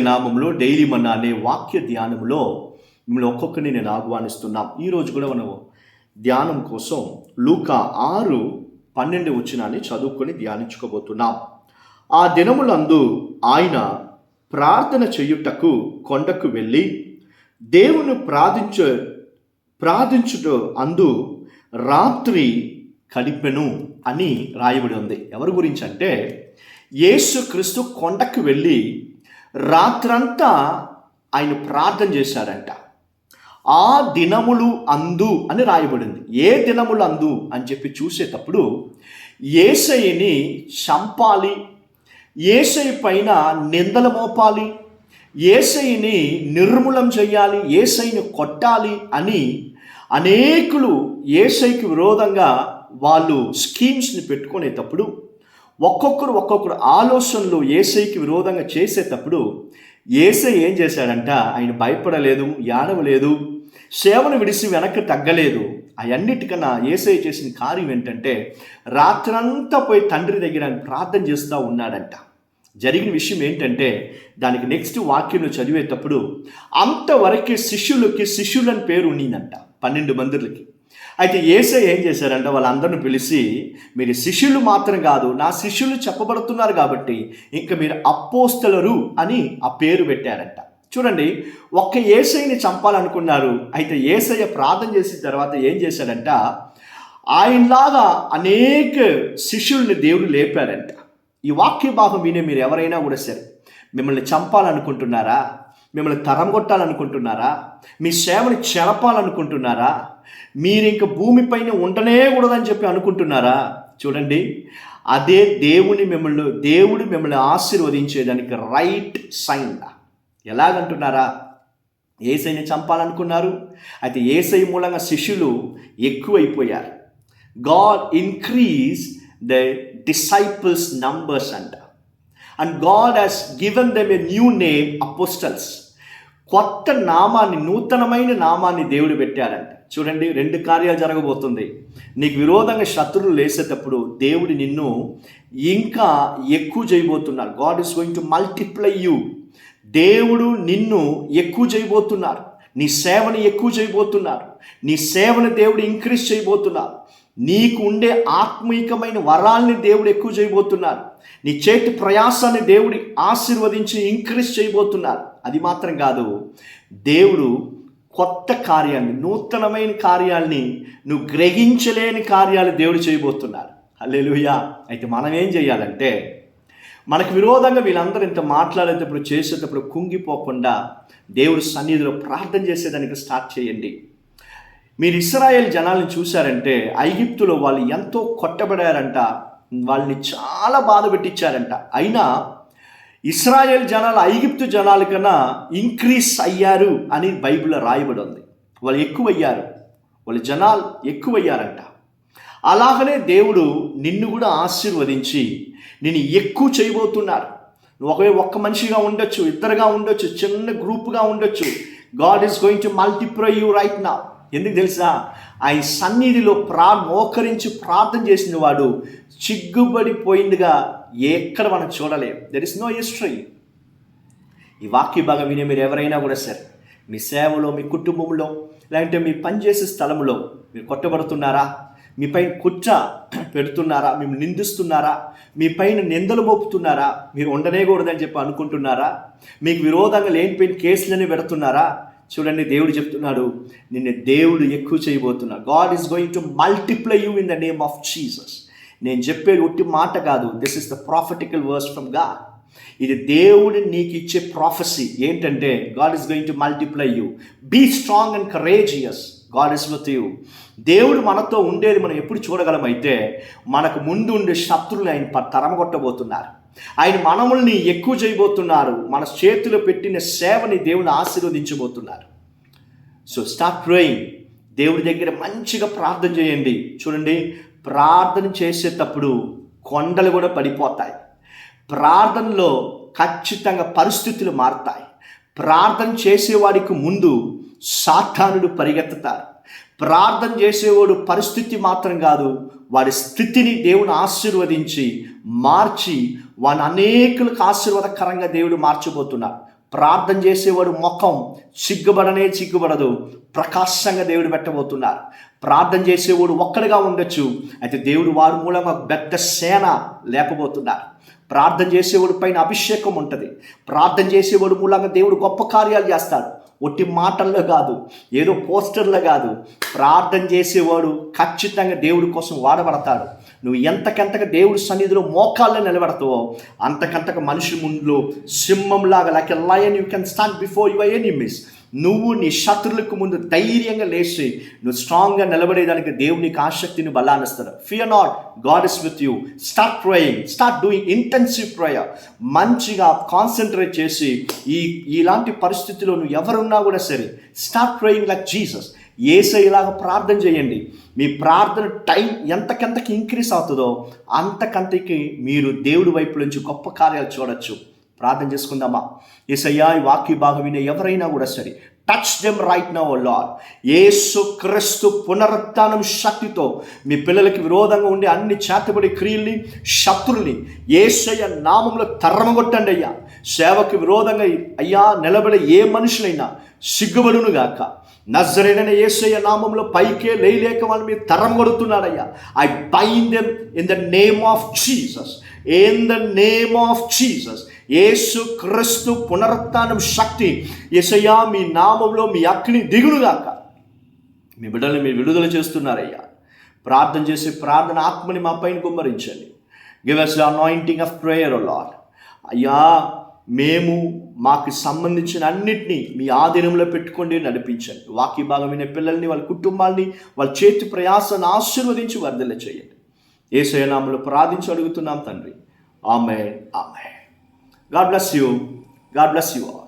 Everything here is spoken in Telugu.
నామంలో డైలీ మన్నా అనే వాక్య ధ్యానంలో మిమ్మల్ని ఒక్కొక్కరిని నేను ఆహ్వానిస్తున్నాం. ఈరోజు కూడా మనం ధ్యానం కోసం లూకా 6:12 వచనాన్ని చదువుకొని ధ్యానించుకోబోతున్నాం. ఆ దినములందు ఆయన ప్రార్థన చేయుటకు కొండకు వెళ్ళి దేవుని ప్రార్థించుట అందు రాత్రి గడిపెను అని రాయబడి ఉంది. ఎవరి గురించి అంటే యేసుక్రీస్తు కొండకు వెళ్ళి రాత్రంతా ఆయన ప్రార్థన చేశాడంట. ఆ దినములు అందు అని రాయబడింది. ఏ దినములు అందు అని చెప్పి చూసేటప్పుడు యేసయ్యని చంపాలి, యేసయ్య పైన నిందలు మోపాలి, యేసయ్యని నిర్మూలం చేయాలి, యేసయ్యని కొట్టాలి అని అనేకులు యేసయ్యకి విరోధంగా వాళ్ళు స్కీమ్స్ని పెట్టుకునేటప్పుడు ఒక్కొక్కరు ఆలోచనలు యేసయ్యకి విరోధంగా చేసేటప్పుడు యేసయ్య ఏం చేశాడంట, ఆయన భయపడలేదు, ఏడవలేదు, సేవను విడిసి వెనక్కి తగ్గలేదు. అవన్నిటికన్నా యేసయ్య చేసిన కార్యం ఏంటంటే రాత్రంతా పోయి తండ్రి దగ్గర ప్రార్థన చేస్తూ ఉన్నాడంట. జరిగిన విషయం ఏంటంటే దానికి నెక్స్ట్ వాక్యంలో చదివేటప్పుడు అంతవరకు శిష్యులని పేరు ఉండిందంట 12 మందికి. అయితే యేసయ్య ఏం చేశారంట, వాళ్ళందరిని పిలిచి మీరు శిష్యులు మాత్రం కాదు, నా శిష్యులు చెప్పబడుతున్నారు కాబట్టి ఇంకా మీరు అపోస్తలురు అని ఆ పేరు పెట్టారంట. చూడండి, ఒక్క యేసయ్యని చంపాలనుకున్నారు. అయితే యేసయ్య ప్రార్థన చేసిన తర్వాత ఏం చేశాడంట, ఆయనలాగా అనేక శిష్యుల్ని దేవుడు లేపాడంట. ఈ వాక్య భాగం వినే మీరు ఎవరైనా కూడా సరే, మిమ్మల్ని చంపాలనుకుంటున్నారా, మిమ్మల్ని తరం కొట్టాలనుకుంటున్నారా, మీ సేవని చెరపాలనుకుంటున్నారా, మీరు ఇంక భూమిపైన ఉండనే కూడదని చెప్పి అనుకుంటున్నారా, చూడండి అదే దేవుడు మిమ్మల్ని ఆశీర్వదించేదానికి రైట్ సైన్. ఎలాగంటున్నారా, యేసయ్యని చంపాలనుకున్నారు, అయితే యేసయ్య మూలంగా శిష్యులు ఎక్కువైపోయారు. God increase the disciples numbers అంట. And God has given them a new name apostles. కొత్త నామాన్ని, నూతనమైన నామాన్ని దేవుడు పెట్టారంట. చూడండి, 2 కార్యాలు జరగబోతుంది. నీకు విరోధంగా శత్రువులు లేసేటప్పుడు దేవుడు నిన్ను ఇంకా ఎక్కువ చేయబోతున్నారు. God is going to multiply you. దేవుడు నిన్ను ఎక్కువ చేయబోతున్నారు, నీ సేవని ఎక్కువ చేయబోతున్నారు, నీ సేవని దేవుడు ఇంక్రీజ్ చేయబోతున్నారు, నీకు ఉండే ఆత్మీయమైన వరాల్ని దేవుడు ఎక్కువ చేయబోతున్నారు, నీ చేతి ప్రయాసాన్ని దేవుడు ఆశీర్వదించి ఇంక్రీజ్ చేయబోతున్నారు. అది మాత్రం కాదు, దేవుడు కొత్త కార్యాన్ని, నూతనమైన కార్యాల్ని, నువ్వు గ్రహించలేని కార్యాలు దేవుడు చేయబోతున్నారు. హల్లెలూయా. అయితే మనం ఏం చేయాలంటే, మనకు విరోధంగా వీళ్ళందరూ ఇంత మాట్లాడేటప్పుడు, చేసేటప్పుడు కుంగిపోకుండా దేవుడి సన్నిధిలో ప్రార్థన చేసేదానికి స్టార్ట్ చేయండి. మీరు ఇశ్రాయేల్ జనాలను చూశారంటే ఐగుప్తులో వాళ్ళు ఎంతో కొట్టబడారంట, వాళ్ళని చాలా బాధ పెట్టించారంట. అయినా ఇశ్రాయేల్ జనాలు ఐగుప్తు జనాల కన్నా ఇంక్రీజ్ అయ్యారు అని బైబిల్లో రాయబడి ఉంది. వాళ్ళు ఎక్కువయ్యారు, వాళ్ళ జనాలు ఎక్కువయ్యారంట. అలాగనే దేవుడు నిన్ను కూడా ఆశీర్వదించి నిన్ను ఎక్కువ చేయబోతున్నారు. నువ్వు ఒక్క మనిషిగా ఉండొచ్చు, ఇద్దరుగా ఉండొచ్చు, చిన్న గ్రూప్గా ఉండొచ్చు. God is going to multiply you right now. ఎందుకు తెలుసా, ఆయన సన్నిధిలో మోకరించి ప్రార్థన చేసిన వాడు చిగ్గుబడిపోయిందిగా ఎక్కడ మనం చూడలేం. There is no history. ఈ వాక్య భాగం వినే మీరు ఎవరైనా కూడా సరే, మీ సేవలో, మీ కుటుంబంలో, లేదంటే మీ పనిచేసే స్థలంలో మీరు కొట్టబడుతున్నారా, మీ పైన కుట్ర పెడుతున్నారా, మేము నిందిస్తున్నారా, మీ పైన నిందలు మోపుతున్నారా, మీరు ఉండనేకూడదని చెప్పి అనుకుంటున్నారా, మీకు విరోధంగా లేనిపోయిన కేసులని పెడుతున్నారా, చూడండి దేవుడు చెప్తున్నాడు, నిన్ను దేవుడు ఎక్కువ చేయబోతున్నాడు. God is going to multiply you in the name of Jesus. నేను చెప్పేది ఒట్టి మాట కాదు, this is the prophetical verse from God. ఇది దేవుడు నీకు ఇచ్చే ప్రాఫెసీ. ఏంటంటే God is going to multiply you. Be strong and courageous. God is with you. దేవుడు మనతో ఉండేది మనం ఎప్పుడు చూడగలమైతే, మనకు ముందు ఉండే శత్రువులు ఆయన తరమగొట్టబోతున్నారు. ఆయన మనముల్ని ఎక్కువ చేయబోతున్నారు. మన చేతిలో పెట్టిన సేవని దేవుని ఆశీర్వదించబోతున్నారు. So start praying. దేవుడి దగ్గర మంచిగా ప్రార్థన చేయండి. చూడండి, ప్రార్థన చేసేటప్పుడు కొండలు కూడా పడిపోతాయి. ప్రార్థనలో ఖచ్చితంగా పరిస్థితులు మారుతాయి. ప్రార్థన చేసేవాడికి ముందు సాతానుడు పరిగెత్తుతారు. ప్రార్థన చేసేవాడు పరిస్థితి మాత్రం కాదు, వాడి స్థితిని దేవుని ఆశీర్వదించి మార్చి వాడిని అనేకులకు ఆశీర్వాదకరంగా దేవుడు మార్చబోతున్నారు. ప్రార్థన చేసేవాడు ముఖం సిగ్గుపడదు, ప్రకాశంగా దేవుడు పెట్టబోతున్నారు. ప్రార్థన చేసేవాడు ఒక్కడిగా ఉండొచ్చు, అయితే దేవుడు వారి మూలంగా పెద్ద సేన లేపబోతున్నారు. ప్రార్థన చేసేవాడు పైన అభిషేకం ఉంటుంది. ప్రార్థన చేసేవాడు మూలంగా దేవుడు గొప్ప కార్యాలు చేస్తాడు. ఒట్టి మాటల్లో కాదు, ఏదో పోస్టర్లో కాదు. ప్రార్థన చేసేవాడు ఖచ్చితంగా దేవుడి కోసం వాడబడతాడు. నువ్వు ఎంతకంతగా దేవుడి సన్నిధిలో మోకాల్లో నిలబడతావో అంతకంతగా మనిషి ముందు సింహంలాగా like a lion you can stand before your enemies. నువ్వు నీ శత్రులకు ముందు ధైర్యంగా లేచి నువ్వు స్ట్రాంగ్గా నిలబడేదానికి దేవుడు నీకు ఆసక్తిని బలాన్నిస్తాడు. Fear not, God is with you. Start praying, start doing intensive prayer. మంచిగా కాన్సన్ట్రేట్ చేసి ఇలాంటి పరిస్థితిలో నువ్వు ఎవరున్నా కూడా సరే స్టార్ట్ ప్రేయింగ్ లైక్ జీసస్. యేసయ్యలాగా ప్రార్థన చేయండి. మీ ప్రార్థన టైం ఎంతకంతకి ఇంక్రీస్ అవుతుందో అంతకంతకి మీరు దేవుడి వైపు నుంచి గొప్ప కార్యాలు చూడొచ్చు. ప్రార్థన చేసుకుందామా? యేసయ్యా, ఈ వాక్య భాగం వినే ఎవరైనా కూడా సరే touch them right now oh lord. యేసు క్రీస్తు పునరుత్థానం శక్తితో మీ పిల్లలకి విరోధంగా ఉండే అన్ని చేతబడి క్రియల్ని, శత్రుల్ని యేసయ్య నామంలో తరమగొట్టండి అయ్యా. సేవకు విరోధంగా అయ్యా నిలబడే ఏ మనుషులైనా సిగ్గుబడును గాక. నజరేయుడైన యేసయ్య నామంలో పైకే లేక వాళ్ళు మీరు తరమగొడుతున్నాడయ్యా. I bind them in the name of Jesus. In the name of Jesus. యేసు క్రీస్తు పునరుత్థానం శక్తి యేసయ్యా మీ నామంలో మీ అగ్ని దిగులుగాక. మీ బిడ్డల్ని మీరు విడుదల చేస్తున్నారయ్యా. ప్రార్థన చేసే ప్రార్థన ఆత్మని మా పైన కుమ్మరించండి. Give us the anointing of prayer, O Lord. అయ్యా, మేము మాకు సంబంధించిన అన్నిటినీ మీ ఆధీనంలో పెట్టుకోండి, నడిపించండి. వాక్య భాగం వినే పిల్లల్ని, వాళ్ళ కుటుంబాల్ని, వాళ్ళ చేతి ప్రయాసాన్ని ఆశీర్వదించి వర్ధల చేయండి. యేసయ్య నామములో ప్రార్థించి అడుగుతున్నాం తండ్రి. ఆమేన్, ఆమేన్. God bless you. God bless you all.